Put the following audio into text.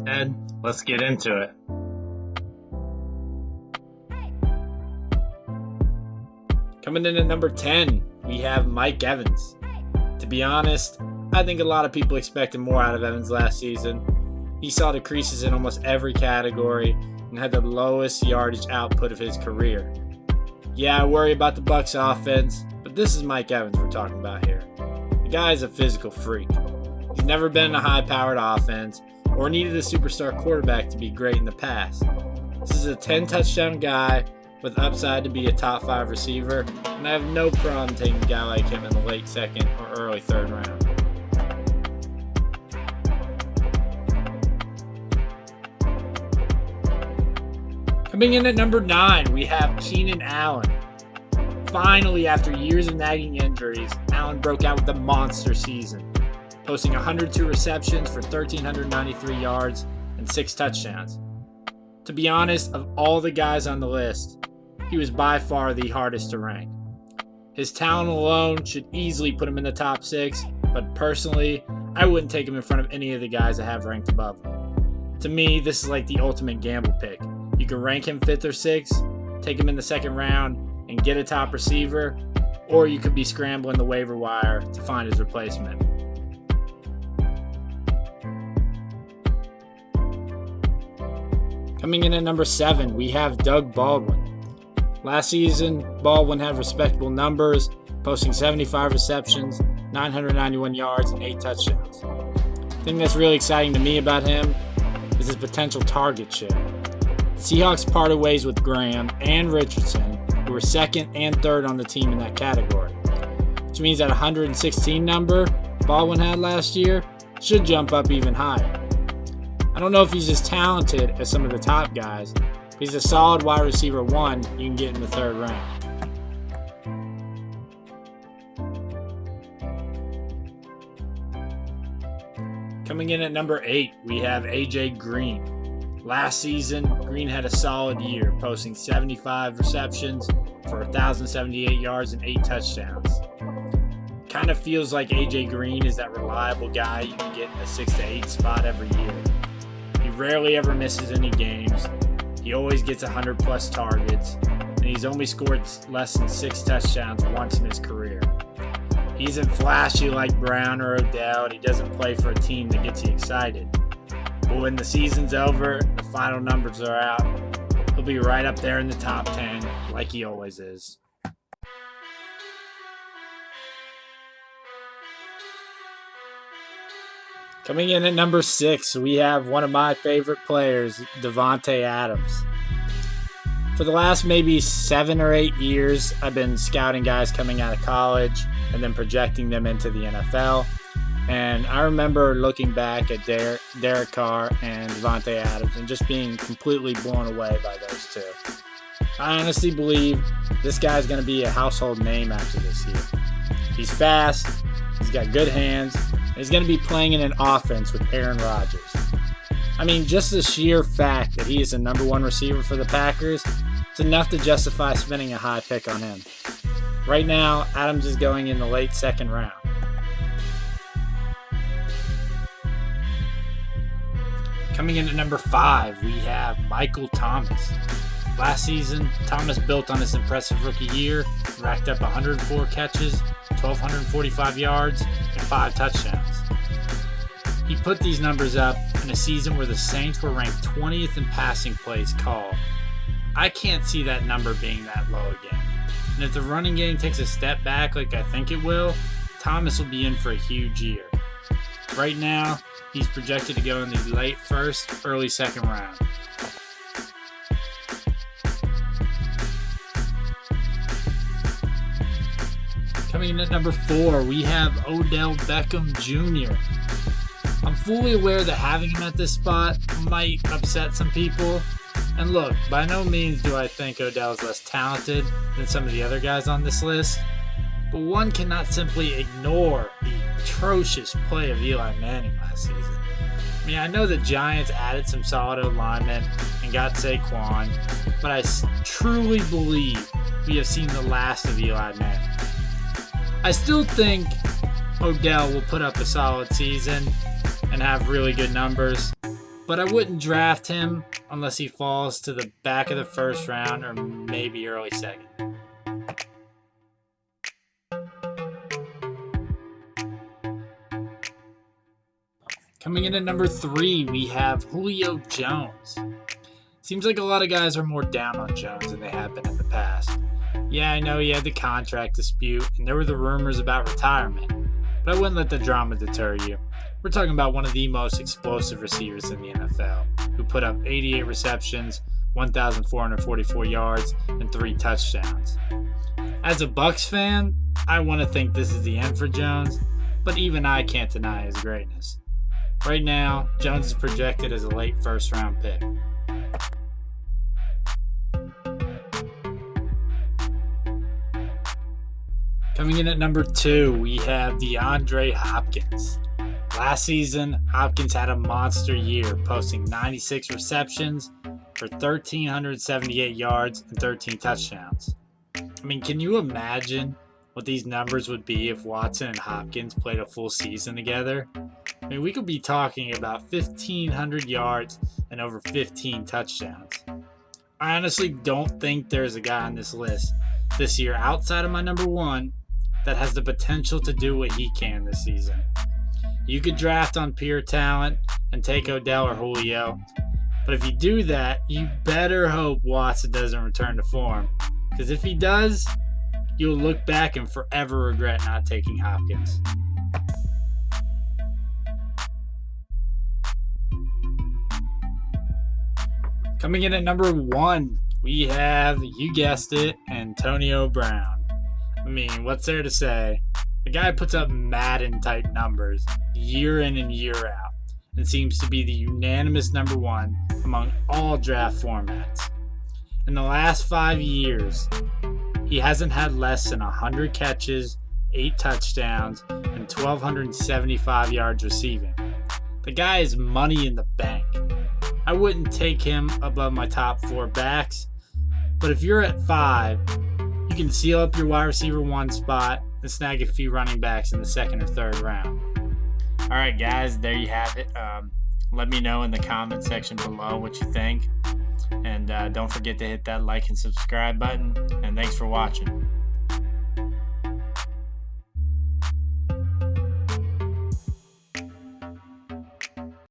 Ed, let's get into it. Coming in at number 10, we have Mike Evans. To be honest, I think a lot of people expected more out of Evans last season. He saw decreases in almost every category and had the lowest yardage output of his career. Yeah, I worry about the Bucs offense, but this is Mike Evans we're talking about here. The guy is a physical freak. He's never been in a high-powered offense or needed a superstar quarterback to be great in the past. This is a 10-touchdown guy with upside to be a top 5 receiver, and I have no problem taking a guy like him in the late second or early third round. Coming in at number 9, we have Keenan Allen. Finally, after years of nagging injuries, Allen broke out with a monster season, posting 102 receptions for 1,393 yards and 6 touchdowns. To be honest, of all the guys on the list, he was by far the hardest to rank. His talent alone should easily put him in the top 6, but personally, I wouldn't take him in front of any of the guys I have ranked above him. To me, this is like the ultimate gamble pick. You can rank him 5th or 6th, take him in the second round, and get a top receiver, or you could be scrambling the waiver wire to find his replacement. Coming in at number 7, we have Doug Baldwin. Last season, Baldwin had respectable numbers, posting 75 receptions, 991 yards, and 8 touchdowns. The thing that's really exciting to me about him is his potential target share. The Seahawks parted ways with Graham and Richardson, who were 2nd and 3rd on the team in that category, which means that 116 number Baldwin had last year should jump up even higher. I don't know if he's as talented as some of the top guys, but he's a solid wide receiver 1 you can get in the 3rd round. Coming in at number 8, we have AJ Green. Last season, Green had a solid year, posting 75 receptions for 1,078 yards and 8 touchdowns. Kind of feels like AJ Green is that reliable guy you can get in the 6 to 8 spot every year. He rarely ever misses any games. He always gets 100 plus targets, and he's only scored less than 6 touchdowns once in his career. He isn't flashy like Brown or Odell, and he doesn't play for a team that gets you excited. But when the season's over, the final numbers are out, he'll be right up there in the top 10, like he always is. Coming in at number 6, we have one of my favorite players, Davante Adams. For the last maybe 7 or 8 years, I've been scouting guys coming out of college and then projecting them into the NFL. And I remember looking back at Derek Carr and Davante Adams and just being completely blown away by those two. I honestly believe this guy's going to be a household name after this year. He's fast, he's got good hands, and he's going to be playing in an offense with Aaron Rodgers. I mean, just the sheer fact that he is the number 1 receiver for the Packers is enough to justify spending a high pick on him. Right now, Adams is going in the late 2nd round. Coming in at number 5, we have Michael Thomas. Last season, Thomas built on his impressive rookie year, racked up 104 catches, 1,245 yards, and 5 touchdowns. He put these numbers up in a season where the Saints were ranked 20th in passing plays called. I can't see that number being that low again. And if the running game takes a step back like I think it will, Thomas will be in for a huge year. Right now, he's projected to go in the late 1st, early 2nd round. Coming in at number 4, we have Odell Beckham Jr. I'm fully aware that having him at this spot might upset some people. And look, by no means do I think Odell is less talented than some of the other guys on this list. But one cannot simply ignore the atrocious play of Eli Manning last season. I mean, I know the Giants added some solid linemen and got Saquon, but I truly believe we have seen the last of Eli Manning. I still think Odell will put up a solid season and have really good numbers, but I wouldn't draft him unless he falls to the back of the first round or maybe early second. Coming in at number 3, we have Julio Jones. Seems like a lot of guys are more down on Jones than they have been in the past. Yeah, I know he had the contract dispute, and there were the rumors about retirement, but I wouldn't let the drama deter you. We're talking about one of the most explosive receivers in the NFL, who put up 88 receptions, 1,444 yards, and 3 touchdowns. As a Bucs fan, I want to think this is the end for Jones, but even I can't deny his greatness. Right now, Jones is projected as a late first-round pick. Coming in at number 2, we have DeAndre Hopkins. Last season, Hopkins had a monster year, posting 96 receptions for 1,378 yards and 13 touchdowns. I mean, can you imagine what these numbers would be if Watson and Hopkins played a full season together? I mean, we could be talking about 1,500 yards and over 15 touchdowns. I honestly don't think there's a guy on this list this year outside of my number 1 that has the potential to do what he can this season. You could draft on pure talent and take Odell or Julio, but if you do that, you better hope Watson doesn't return to form, because if he does, you'll look back and forever regret not taking Hopkins. Coming in at number 1, we have, you guessed it, Antonio Brown. I mean, what's there to say? The guy puts up Madden-type numbers year in and year out and seems to be the unanimous number 1 among all draft formats. In the last 5 years, he hasn't had less than 100 catches, 8 touchdowns, and 1,275 yards receiving. The guy is money in the bank. I wouldn't take him above my top 4 backs, but if you're at 5, you can seal up your wide receiver 1 spot and snag a few running backs in the 2nd or 3rd round. All right, guys, there you have it. Let me know in the comment section below what you think. And don't forget to hit that like and subscribe button. And thanks for watching.